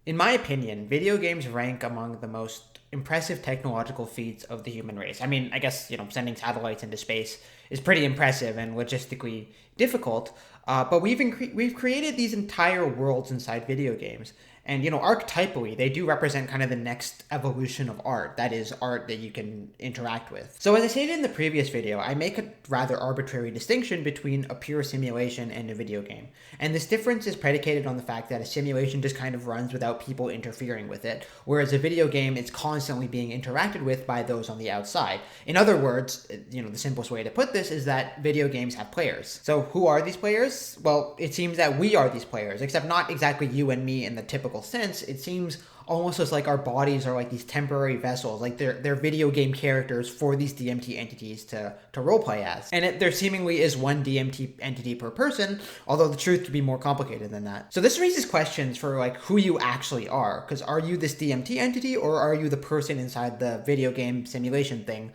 In my opinion, video games rank among the most impressive technological feats of the human race. I mean, I guess, sending satellites into space is pretty impressive and logistically difficult, but we've created these entire worlds inside video games. And, archetypally, they do represent kind of the next evolution of art. That is, art that you can interact with. So, as I stated in the previous video, I make a rather arbitrary distinction between a pure simulation and a video game. And this difference is predicated on the fact that a simulation just kind of runs without people interfering with it, whereas a video game is constantly being interacted with by those on the outside. In other words, the simplest way to put this is that video games have players. So, who are these players? Well, it seems that we are these players, except not exactly you and me in the typical sense. It seems almost as like our bodies are like these temporary vessels, like they're video game characters for these DMT entities to roleplay as. And there seemingly is one DMT entity per person, although the truth could be more complicated than that. So this raises questions for like who you actually are, because are you this DMT entity or are you the person inside the video game simulation thing?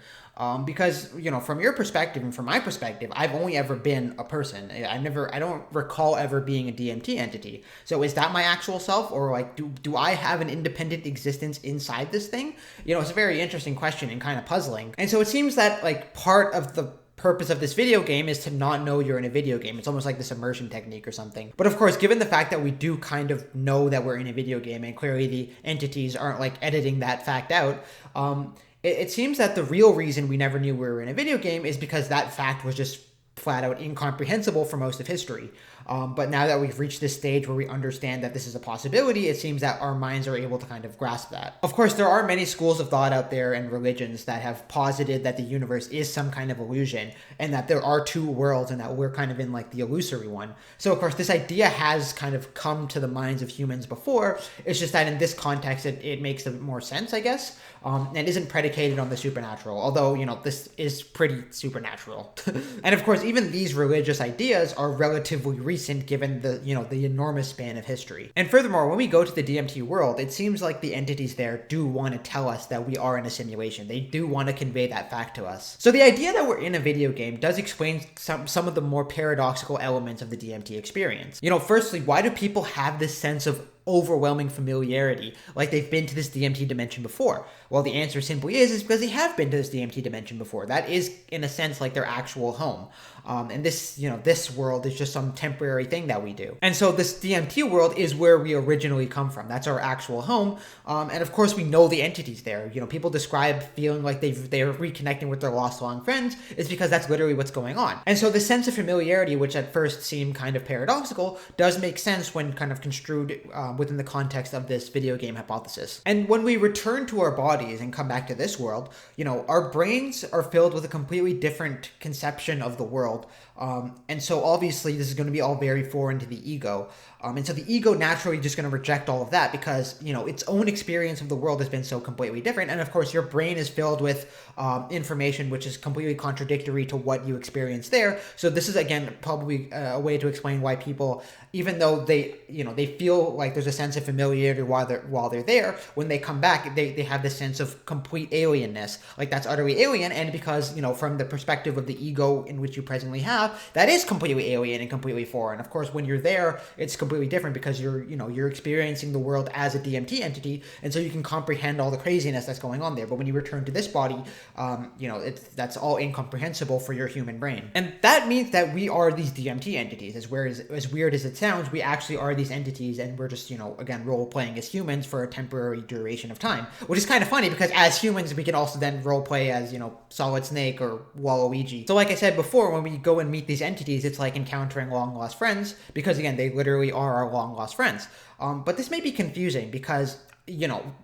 Because from your perspective and from my perspective, I've only ever been a person. I don't recall ever being a DMT entity. So is that my actual self, or like do I have an independent existence inside this thing? It's a very interesting question and kind of puzzling. And so it seems that like part of the purpose of this video game is to not know you're in a video game. It's almost like this immersion technique or something. But of course, given the fact that we do kind of know that we're in a video game, and clearly the entities aren't like editing that fact out, it seems that the real reason we never knew we were in a video game is because that fact was just flat out incomprehensible for most of history. But now that we've reached this stage where we understand that this is a possibility, it seems that our minds are able to kind of grasp that. Of course, there are many schools of thought out there and religions that have posited that the universe is some kind of illusion and that there are two worlds and that we're kind of in like the illusory one. So, of course, this idea has kind of come to the minds of humans before. It's just that in this context, it makes a bit more sense, I guess, and isn't predicated on the supernatural, although, this is pretty supernatural. And, of course, even these religious ideas are relatively recent given the enormous span of history. And furthermore, when we go to the DMT world, it seems like the entities there do want to tell us that we are in a simulation. They do want to convey that fact to us. So the idea that we're in a video game does explain some of the more paradoxical elements of the DMT experience. Firstly, why do people have this sense of overwhelming familiarity, like they've been to this DMT dimension before? Well, the answer simply is because they have been to this DMT dimension before. That is, in a sense, like their actual home. And this world is just some temporary thing that we do. And so this DMT world is where we originally come from. That's our actual home. And of course, we know the entities there. People describe feeling like they're reconnecting with their lost long friends is because that's literally what's going on. And so the sense of familiarity, which at first seemed kind of paradoxical, does make sense when kind of construed within the context of this video game hypothesis. And when we return to our bodies and come back to this world, our brains are filled with a completely different conception of the world. And so obviously this is going to be all very foreign to the ego. And so the ego naturally just going to reject all of that because, its own experience of the world has been so completely different. And of course, your brain is filled with information which is completely contradictory to what you experience there. So this is, again, probably a way to explain why people, even though they feel like there's a sense of familiarity while they're there, when they come back, they have this sense of complete alienness. Like that's utterly alien. And because, from the perspective of the ego in which you presently have, that is completely alien and completely foreign. Of course, when you're there, it's completely different because you're experiencing the world as a DMT entity, and so you can comprehend all the craziness that's going on there. But when you return to this body, that's all incomprehensible for your human brain. And that means that we are these DMT entities. As weird as it sounds, we actually are these entities, and we're just, again, role-playing as humans for a temporary duration of time, which is kind of funny because as humans, we can also then role-play as, Solid Snake or Waluigi. So like I said before, when we go and meet these entities, it's like encountering long-lost friends because, again, they literally are our long-lost friends. But this may be confusing because,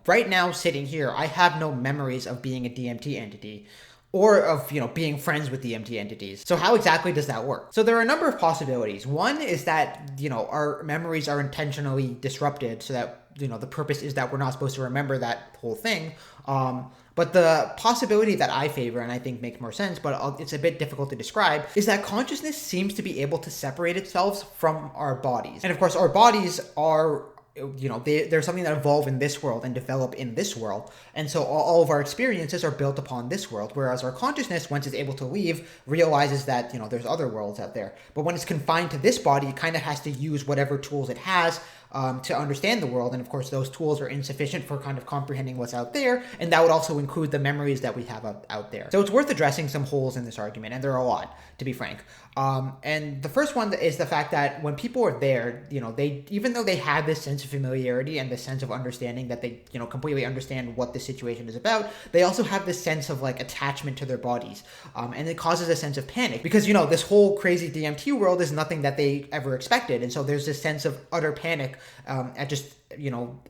right now sitting here, I have no memories of being a DMT entity or of, being friends with DMT entities. So how exactly does that work? So there are a number of possibilities. One is that, our memories are intentionally disrupted so that, the purpose is that we're not supposed to remember that whole thing. But the possibility that I favor, and I think makes more sense, but it's a bit difficult to describe, is that consciousness seems to be able to separate itself from our bodies. And of course, our bodies are they're something that evolve in this world and develop in this world. And so all of our experiences are built upon this world, whereas our consciousness, once it's able to leave, realizes that, there's other worlds out there. But when it's confined to this body, it kind of has to use whatever tools it has to understand the world. And of course, those tools are insufficient for kind of comprehending what's out there. And that would also include the memories that we have out there. So it's worth addressing some holes in this argument. And there are a lot, to be frank. And the first one is the fact that when people are there, they, even though they have this sense of familiarity and this sense of understanding that they, completely understand what the situation is about, they also have this sense of like attachment to their bodies. And it causes a sense of panic because, this whole crazy DMT world is nothing that they ever expected. And so there's this sense of utter panic at just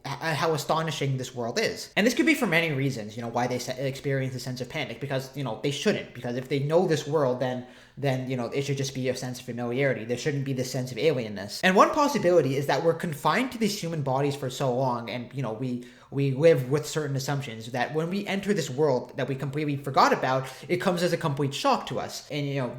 how astonishing this world is. And this could be for many reasons, why they experience a sense of panic, because, they shouldn't, because if they know this world, then it should just be a sense of familiarity. There shouldn't be this sense of alienness. And one possibility is that we're confined to these human bodies for so long, and we live with certain assumptions that when we enter this world that we completely forgot about, it comes as a complete shock to us. And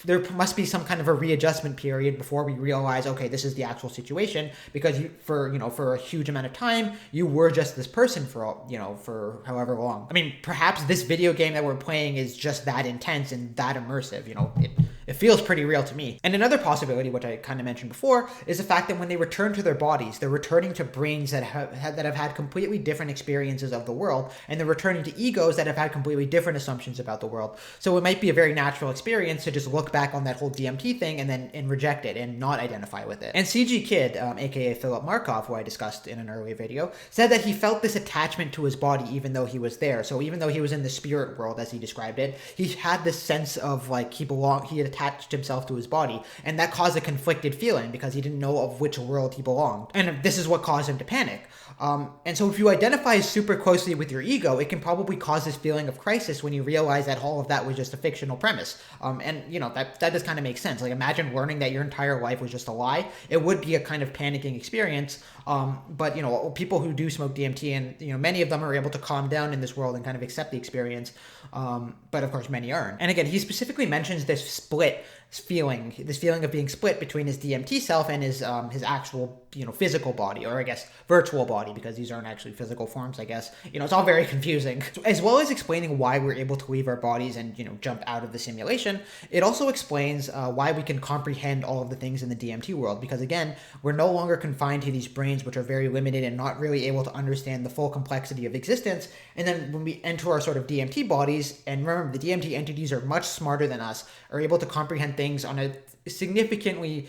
there must be some kind of a readjustment period before we realize, okay, this is the actual situation, because for a huge amount of time, you were just this person for however long. I mean, perhaps this video game that we're playing is just that intense and that immersive. It feels pretty real to me. And another possibility, which I kind of mentioned before, is the fact that when they return to their bodies, they're returning to brains that have had completely different experiences of the world, and they're returning to egos that have had completely different assumptions about the world. So it might be a very natural experience to just look back on that whole DMT thing and reject it and not identify with it. And CG Kid, aka Philip Markov, who I discussed in an earlier video, said that he felt this attachment to his body even though he was there. So even though he was in the spirit world, as he described it, he had this sense of like he had attached himself to his body, and that caused a conflicted feeling because he didn't know of which world he belonged. And this is what caused him to panic. And so if you identify super closely with your ego, it can probably cause this feeling of crisis when you realize that all of that was just a fictional premise. And that does kind of make sense. Like, imagine learning that your entire life was just a lie. It would be a kind of panicking experience. But people who do smoke DMT, and many of them are able to calm down in this world and kind of accept the experience. But of course, many aren't. And again, he specifically mentions this feeling of being split between his DMT self and his actual physical body, or I guess virtual body, because these aren't actually physical forms. I guess it's all very confusing. As well as explaining why we're able to leave our bodies and jump out of the simulation, it also explains why we can comprehend all of the things in the DMT world, because again, we're no longer confined to these brains which are very limited and not really able to understand the full complexity of existence. And then when we enter our sort of DMT bodies, and remember, the DMT entities are much smarter than us, are able to comprehend things on a significantly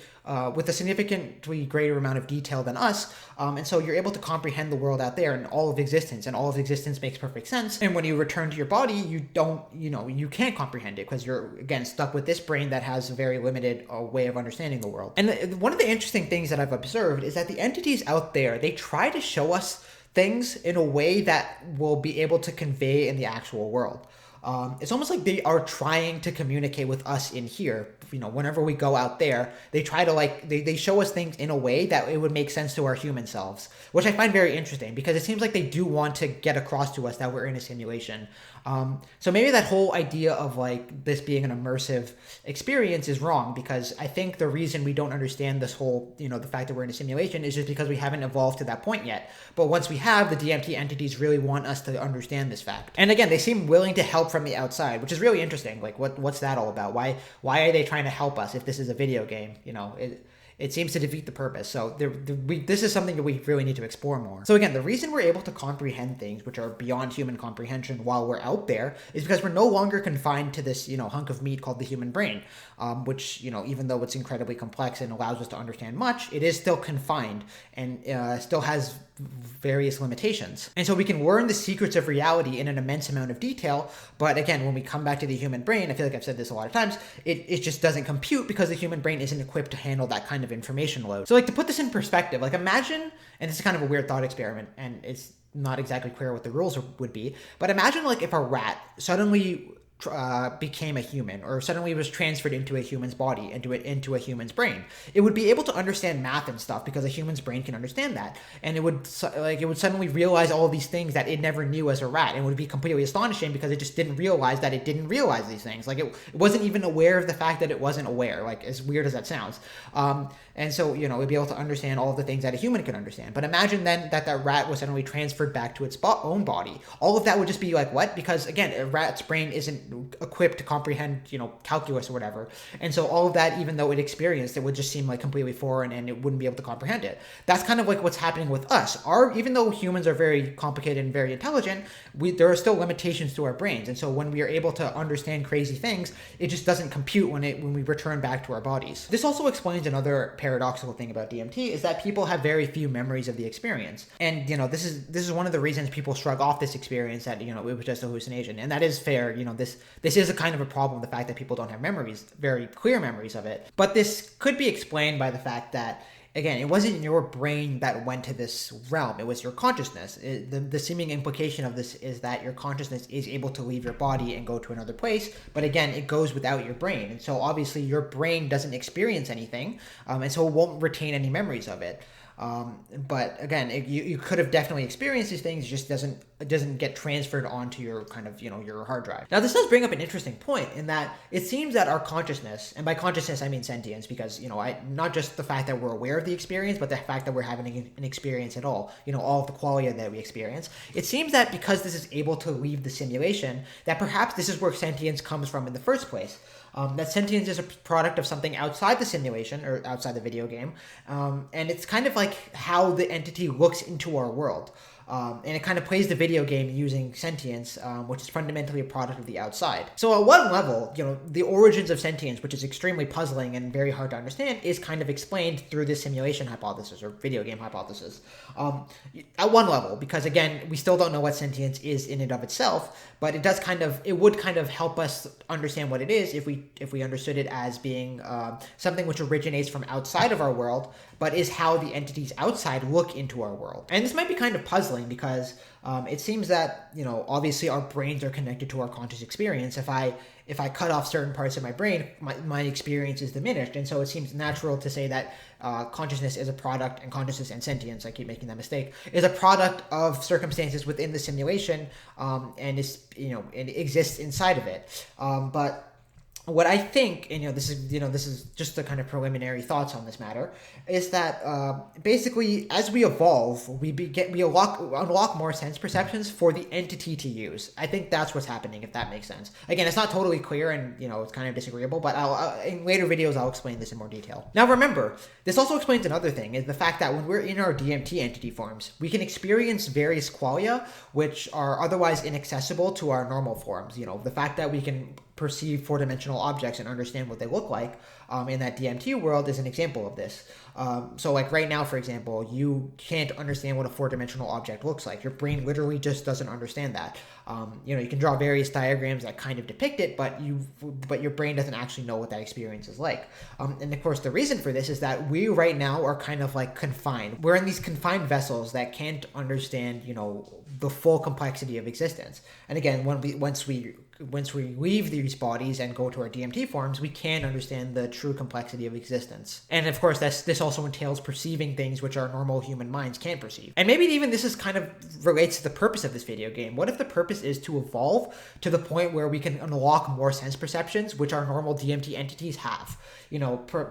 greater amount of detail than us, and so you're able to comprehend the world out there and all of existence, and all of existence makes perfect sense. And when you return to your body, you can't comprehend it, because you're again stuck with this brain that has a very limited way of understanding the world. And one of the interesting things that I've observed is that the entities out there, they try to show us things in a way that we'll be able to convey in the actual world. It's almost like they are trying to communicate with us in here. Whenever we go out there, they try to they show us things in a way that it would make sense to our human selves, which I find very interesting, because it seems like they do want to get across to us that we're in a simulation. So maybe that whole idea of this being an immersive experience is wrong, because I think the reason we don't understand this whole, the fact that we're in a simulation is just because we haven't evolved to that point yet. But once we have, the DMT entities really want us to understand this fact. And again, they seem willing to help from the outside, which is really interesting. What's that all about? Why are they trying to help us if this is a video game? It seems to defeat the purpose. So this is something that we really need to explore more. So again, the reason we're able to comprehend things which are beyond human comprehension while we're out there is because we're no longer confined to this, hunk of meat called the human brain, which, even though it's incredibly complex and allows us to understand much, it is still confined and still has various limitations. And so we can learn the secrets of reality in an immense amount of detail. But again, when we come back to the human brain, I feel like I've said this a lot of times, it just doesn't compute, because the human brain isn't equipped to handle that kind of information load. So to put this in perspective, imagine, and this is kind of a weird thought experiment, and it's not exactly clear what the rules would be, but imagine if a rat suddenly became a human, or suddenly was transferred into a human's body, into a human's brain. It would be able to understand math and stuff, because a human's brain can understand that, and it would suddenly realize all of these things that it never knew as a rat, and it would be completely astonishing because it just didn't realize that it didn't realize these things. It wasn't even aware of the fact that it wasn't aware, as weird as that sounds. And so, it'd be able to understand all of the things that a human can understand. But imagine then that rat was suddenly transferred back to its own body. All of that would just be what? Because again, a rat's brain isn't isn't equipped to comprehend, calculus or whatever. And so all of that, even though it experienced, it would just seem like completely foreign and it wouldn't be able to comprehend it. That's kind of like what's happening with us. Even though humans are very complicated and very intelligent, there are still limitations to our brains. And so when we are able to understand crazy things, it just doesn't compute when we return back to our bodies. This also explains another paradoxical thing about DMT, is that people have very few memories of the experience. And, this is one of the reasons people shrug off this experience, that, it was just a hallucination. And that is fair. This is a kind of a problem, the fact that people don't have memories, very clear memories of it. But this could be explained by the fact that, again, it wasn't your brain that went to this realm. It was your consciousness. The seeming implication of this is that your consciousness is able to leave your body and go to another place. But again, it goes without your brain. And so obviously your brain doesn't experience anything. And so it won't retain any memories of it. But again, you could have definitely experienced these things. It just doesn't get transferred onto your kind of, your hard drive. Now, this does bring up an interesting point, in that it seems that our consciousness, and by consciousness I mean sentience, because, not just the fact that we're aware of the experience, but the fact that we're having an experience at all, all of the qualia that we experience. It seems that because this is able to leave the simulation, that perhaps this is where sentience comes from in the first place. That sentience is a product of something outside the simulation, or outside the video game, and it's kind of like how the entity looks into our world. And it kind of plays the video game using sentience, which is fundamentally a product of the outside. So at one level, the origins of sentience, which is extremely puzzling and very hard to understand, is kind of explained through this simulation hypothesis, or video game hypothesis. At one level, because again, we still don't know what sentience is in and of itself, but it would kind of help us understand what it is if we understood it as being something which originates from outside of our world, but is how the entities outside look into our world. And this might be kind of puzzling, because it seems that, obviously our brains are connected to our conscious experience. If I cut off certain parts of my brain, my experience is diminished. And so it seems natural to say that consciousness is a product, and consciousness and sentience, I keep making that mistake, is a product of circumstances within the simulation, and it exists inside of it. But what I think, and this is just the kind of preliminary thoughts on this matter, is that basically as we evolve, we unlock more sense perceptions for the entity to use. I think that's what's happening, if that makes sense. Again, it's not totally clear, and it's kind of disagreeable, but in later videos I'll explain this in more detail. Now remember, this also explains another thing, is the fact that when we're in our DMT entity forms, we can experience various qualia which are otherwise inaccessible to our normal forms. The fact that we can perceive four-dimensional objects and understand what they look like in that DMT world is an example of this. So like right now, for example, you can't understand what a four-dimensional object looks like. Your brain literally just doesn't understand that. You can draw various diagrams that kind of depict it, but your brain doesn't actually know what that experience is like. And of course, the reason for this is that we right now are kind of like confined. We're in these confined vessels that can't understand, the full complexity of existence. And again, once we leave these bodies and go to our DMT forms, we can understand the true complexity of existence. And of course, this also entails perceiving things which our normal human minds can't perceive. And maybe even this is kind of relates to the purpose of this video game. What if the purpose is to evolve to the point where we can unlock more sense perceptions, which our normal DMT entities have?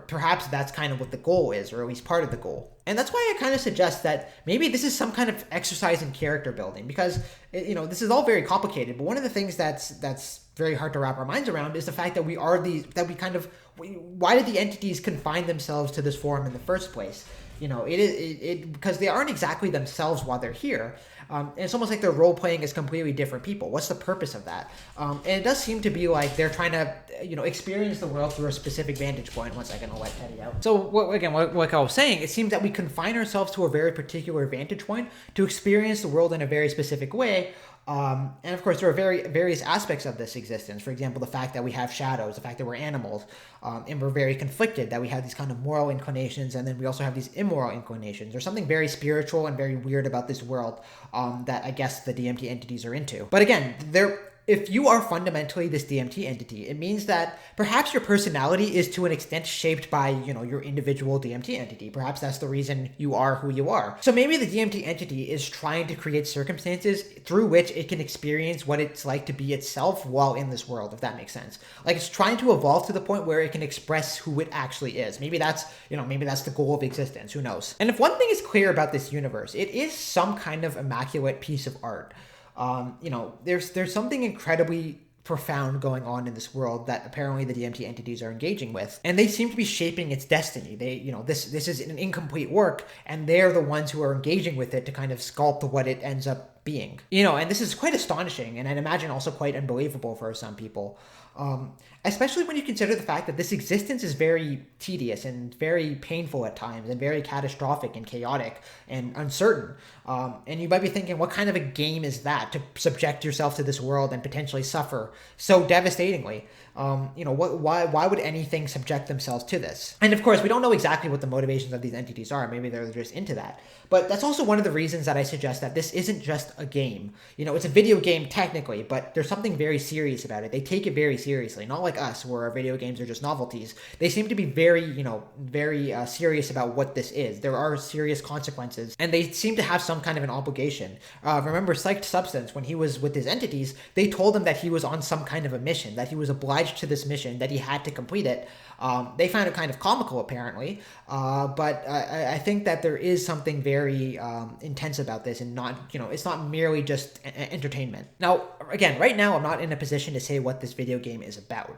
Perhaps that's kind of what the goal is, or at least part of the goal. And that's why I kind of suggest that maybe this is some kind of exercise in character building, because this is all very complicated. But one of the things that's very hard to wrap our minds around is the fact that why did the entities confine themselves to this form in the first place? Because they aren't exactly themselves while they're here. And it's almost like they're role-playing as completely different people. What's the purpose of that? And it does seem to be like they're trying to, experience the world through a specific vantage point. One second, I'll let Teddy out. So, like I was saying, it seems that we confine ourselves to a very particular vantage point to experience the world in a very specific way. And of course, there are various aspects of this existence. For example, the fact that we have shadows, the fact that we're animals, and we're very conflicted, that we have these kind of moral inclinations, and then we also have these immoral inclinations. There's something very spiritual and very weird about this world that I guess the DMT entities are into. But again, if you are fundamentally this DMT entity, it means that perhaps your personality is to an extent shaped by, your individual DMT entity. Perhaps that's the reason you are who you are. So maybe the DMT entity is trying to create circumstances through which it can experience what it's like to be itself while in this world, if that makes sense. Like it's trying to evolve to the point where it can express who it actually is. Maybe that's the goal of existence. Who knows? And if one thing is clear about this universe, it is some kind of immaculate piece of art. There's something incredibly profound going on in this world that apparently the DMT entities are engaging with, and they seem to be shaping its destiny. They, this is an incomplete work, and they're the ones who are engaging with it to kind of sculpt what it ends up being. And this is quite astonishing, and I'd imagine also quite unbelievable for some people. Especially when you consider the fact that this existence is very tedious and very painful at times and very catastrophic and chaotic and uncertain. And you might be thinking, what kind of a game is that, to subject yourself to this world and potentially suffer so devastatingly? Why would anything subject themselves to this? And of course, we don't know exactly what the motivations of these entities are. Maybe they're just into that. But that's also one of the reasons that I suggest that this isn't just a game. It's a video game technically, but there's something very serious about it. They take it very seriously, not like us, where our video games are just novelties. They seem to be very serious about what this is. There are serious consequences, and they seem to have some kind of an obligation. Remember, Psyched Substance, when he was with his entities, they told him that he was on some kind of a mission, that he was obliged to this mission, that he had to complete it. They found it kind of comical, apparently, but I think that there is something very intense about this, and it's not merely just entertainment. Now, again, right now, I'm not in a position to say what this video game is about.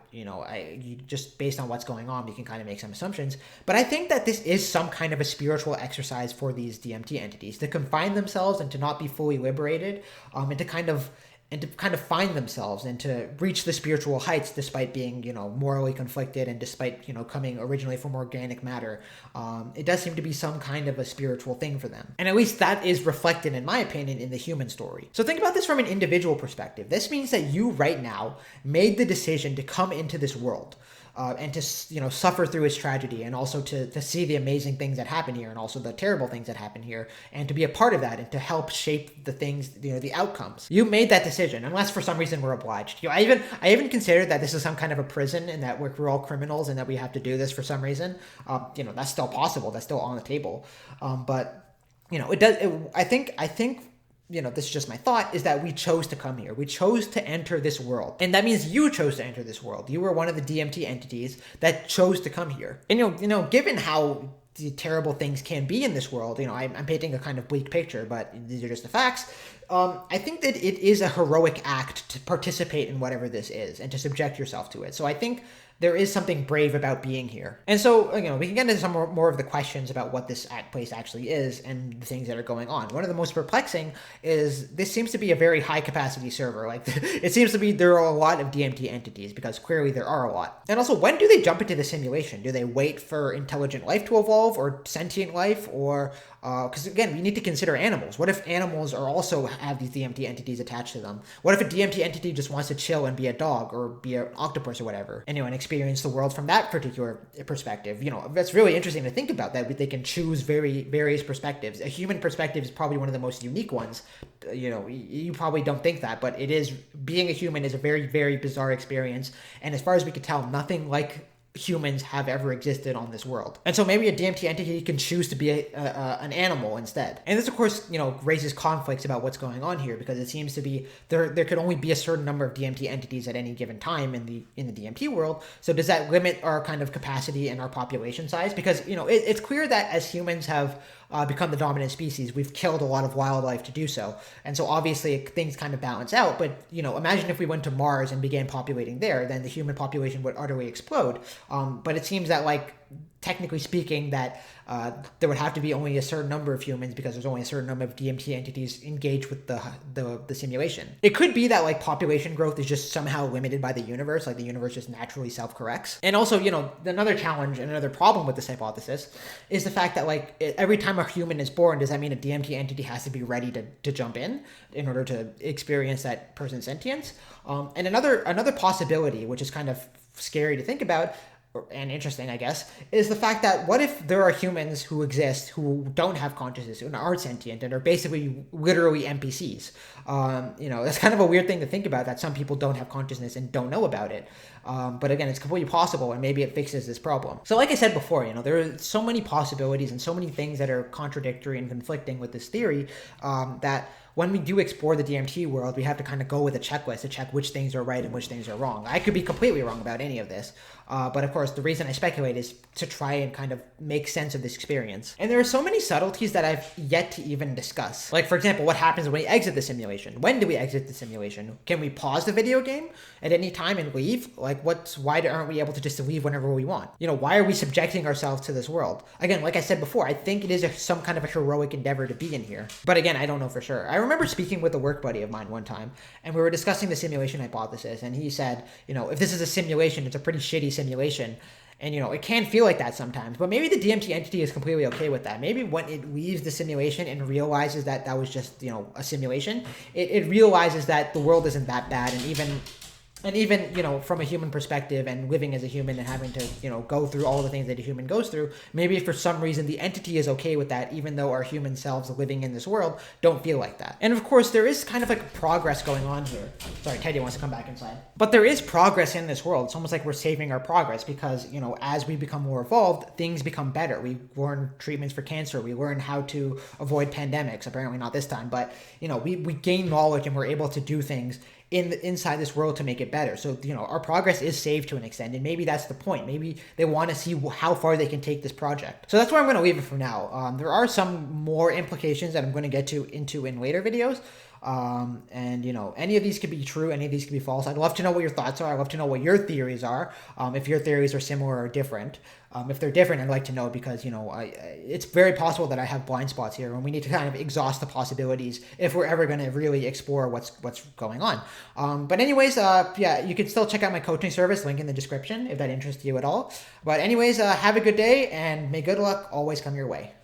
Just based on what's going on, you can kind of make some assumptions. But I think that this is some kind of a spiritual exercise for these DMT entities to confine themselves and to not be fully liberated, and to kind of find themselves and to reach the spiritual heights despite being, morally conflicted, and despite, coming originally from organic matter. It does seem to be some kind of a spiritual thing for them. And at least that is reflected, in my opinion, in the human story. So think about this from an individual perspective. This means that you right now made the decision to come into this world. And to suffer through its tragedy, and also to see the amazing things that happen here, and also the terrible things that happen here, and to be a part of that, and to help shape the things, the outcomes. You made that decision, unless for some reason we're obliged. I even considered that this is some kind of a prison, and that we're all criminals, and that we have to do this for some reason. That's still possible. That's still on the table. But it does. I think. This is just my thought, is that we chose to come here. We chose to enter this world. And that means you chose to enter this world. You were one of the DMT entities that chose to come here. And, given how the terrible things can be in this world, I'm painting a kind of bleak picture, but these are just the facts. I think that it is a heroic act to participate in whatever this is and to subject yourself to it. So I think there is something brave about being here. And so, we can get into some more of the questions about what this place actually is and the things that are going on. One of the most perplexing is this seems to be a very high capacity server. Like, it seems to be there are a lot of DMT entities, because clearly there are a lot. And also, when do they jump into the simulation? Do they wait for intelligent life to evolve, or sentient life, or because again, we need to consider animals. What if animals are also have these DMT entities attached to them? What if a DMT entity just wants to chill and be a dog, or be an octopus, or whatever, and experience the world from that particular perspective? That's really interesting to think about, that they can choose various perspectives. A human perspective is probably one of the most unique ones. You probably don't think that, but it is. Being a human is a very, very bizarre experience, and as far as we can tell, nothing like humans have ever existed on this world. And so maybe a DMT entity can choose to be an animal instead. And this, of course, raises conflicts about what's going on here, because it seems to be there could only be a certain number of DMT entities at any given time in the DMT world. So does that limit our kind of capacity and our population size? Because it's clear that as humans have become the dominant species, we've killed a lot of wildlife to do so. And so obviously things kind of balance out. But, imagine if we went to Mars and began populating there, then the human population would utterly explode. But it seems that, technically speaking, that there would have to be only a certain number of humans, because there's only a certain number of DMT entities engaged with the simulation. It could be that population growth is just somehow limited by the universe, the universe just naturally self-corrects. And also, another challenge and another problem with this hypothesis is the fact that every time a human is born, does that mean a DMT entity has to be ready to jump in order to experience that person's sentience? And another possibility, which is kind of scary to think about, and interesting, I guess, is the fact that what if there are humans who exist who don't have consciousness and aren't sentient and are basically literally NPCs? That's kind of a weird thing to think about, that some people don't have consciousness and don't know about it. But again, it's completely possible, and maybe it fixes this problem. So like I said before, there are so many possibilities and so many things that are contradictory and conflicting with this theory, that when we do explore the DMT world, we have to kind of go with a checklist to check which things are right and which things are wrong. I could be completely wrong about any of this, but of course, the reason I speculate is to try and kind of make sense of this experience. And there are so many subtleties that I've yet to even discuss. Like, for example, what happens when we exit the simulation? When do we exit the simulation? Can we pause the video game at any time and leave? Like, why aren't we able to just leave whenever we want? Why are we subjecting ourselves to this world? Again, like I said before, I think it is some kind of a heroic endeavor to be in here. But again, I don't know for sure. I remember speaking with a work buddy of mine one time, and we were discussing the simulation hypothesis, and he said, if this is a simulation, it's a pretty shitty simulation. And, it can feel like that sometimes. But maybe the DMT entity is completely okay with that. Maybe when it leaves the simulation and realizes that that was just, a simulation, it realizes that the world isn't that bad. And even, from a human perspective and living as a human and having to, go through all the things that a human goes through, maybe for some reason the entity is okay with that, even though our human selves living in this world don't feel like that. And of course, there is kind of like progress going on here. Sorry, Teddy wants to come back inside. But there is progress in this world. It's almost like we're saving our progress because, as we become more evolved, things become better. We learn treatments for cancer. We learn how to avoid pandemics. Apparently not this time, but, we gain knowledge and we're able to do things inside this world to make it better. So, our progress is saved to an extent, and maybe that's the point. Maybe they want to see how far they can take this project. So that's where I'm going to leave it for now. There are some more implications that I'm going to get into in later videos. And any of these could be true, any of these could be false. I'd love to know what your thoughts are. I'd love to know what your theories are. If your theories are similar or different. If they're different, I'd like to know because, it's very possible that I have blind spots here and we need to kind of exhaust the possibilities if we're ever going to really explore what's going on. But anyways, yeah, you can still check out my coaching service, link in the description if that interests you at all. But anyways, have a good day and may good luck always come your way.